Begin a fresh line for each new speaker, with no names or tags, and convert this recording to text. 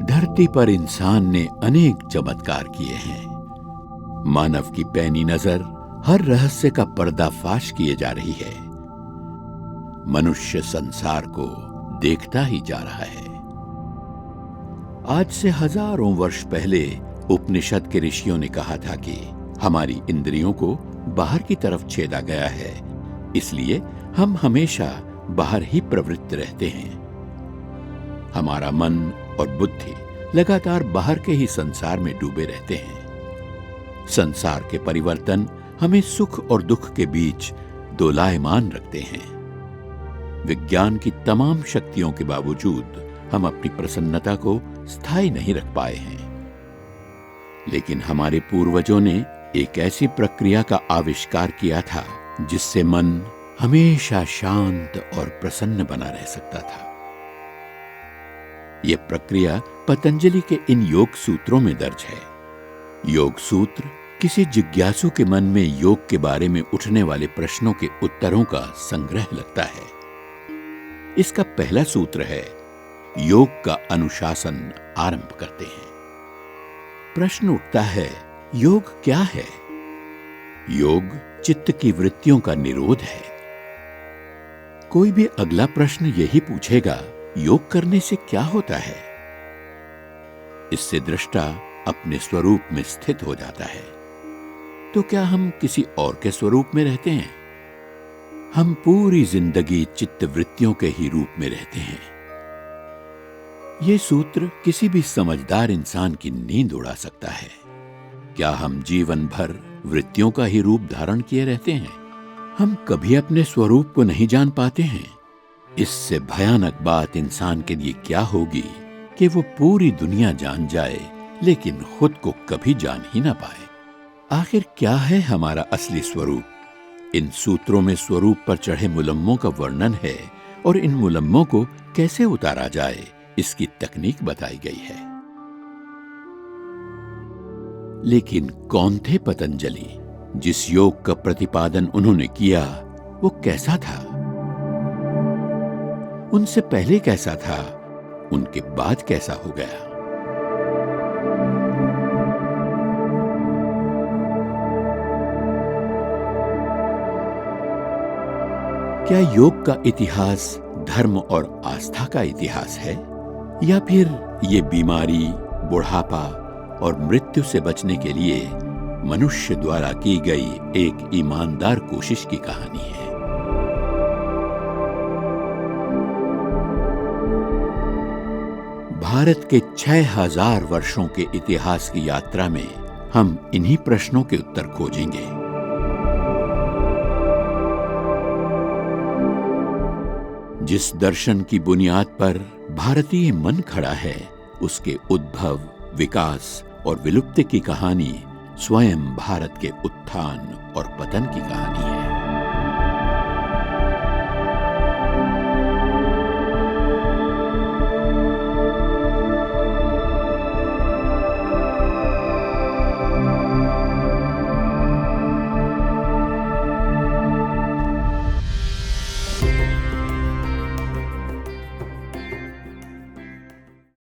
धरती पर इंसान ने अनेक चमत्कार किए हैं। मानव की पैनी नजर हर रहस्य का पर्दाफाश किए जा रही है। मनुष्य संसार को देखता ही जा रहा है। आज से हजारों वर्ष पहले उपनिषद के ऋषियों ने कहा था कि हमारी इंद्रियों को बाहर की तरफ छेदा गया है, इसलिए हम हमेशा बाहर ही प्रवृत्त रहते हैं। हमारा मन और बुद्धि लगातार बाहर के ही संसार में डूबे रहते हैं। संसार के परिवर्तन हमें सुख और दुख के बीच दोलायमान रखते हैं। विज्ञान की तमाम शक्तियों के बावजूद हम अपनी प्रसन्नता को स्थायी नहीं रख पाए हैं। लेकिन हमारे पूर्वजों ने एक ऐसी प्रक्रिया का आविष्कार किया था जिससे मन हमेशा शांत और प्रसन्न बना रह सकता था। यह प्रक्रिया पतंजलि के इन योग सूत्रों में दर्ज है। योग सूत्र किसी जिज्ञासु के मन में योग के बारे में उठने वाले प्रश्नों के उत्तरों का संग्रह लगता है। इसका पहला सूत्र है, योग का अनुशासन आरंभ करते हैं। प्रश्न उठता है, योग क्या है? योग चित्त की वृत्तियों का निरोध है। कोई भी अगला प्रश्न यही पूछेगा, योग करने से क्या होता है? इससे दृष्टा अपने स्वरूप में स्थित हो जाता है। तो क्या हम किसी और के स्वरूप में रहते हैं? हम पूरी जिंदगी चित्त वृत्तियों के ही रूप में रहते हैं। यह सूत्र किसी भी समझदार इंसान की नींद उड़ा सकता है। क्या हम जीवन भर वृत्तियों का ही रूप धारण किए रहते हैं? हम कभी अपने स्वरूप को नहीं जान पाते हैं। इससे भयानक बात इंसान के लिए क्या होगी कि वो पूरी दुनिया जान जाए लेकिन खुद को कभी जान ही ना पाए। आखिर क्या है हमारा असली स्वरूप? इन सूत्रों में स्वरूप पर चढ़े मुलम्मों का वर्णन है और इन मुलम्मों को कैसे उतारा जाए, इसकी तकनीक बताई गई है। लेकिन कौन थे पतंजलि? जिस योग का प्रतिपादन उन्होंने किया वो कैसा था? उनसे पहले कैसा था? उनके बाद कैसा हो गया? क्या योग का इतिहास धर्म और आस्था का इतिहास है, या फिर ये बीमारी, बुढ़ापा और मृत्यु से बचने के लिए मनुष्य द्वारा की गई एक ईमानदार कोशिश की कहानी है? भारत के 6000 वर्षों के इतिहास की यात्रा में हम इन्हीं प्रश्नों के उत्तर खोजेंगे। जिस दर्शन की बुनियाद पर भारतीय मन खड़ा है, उसके उद्भव, विकास और विलुप्ति की कहानी स्वयं भारत के उत्थान और पतन की कहानी है।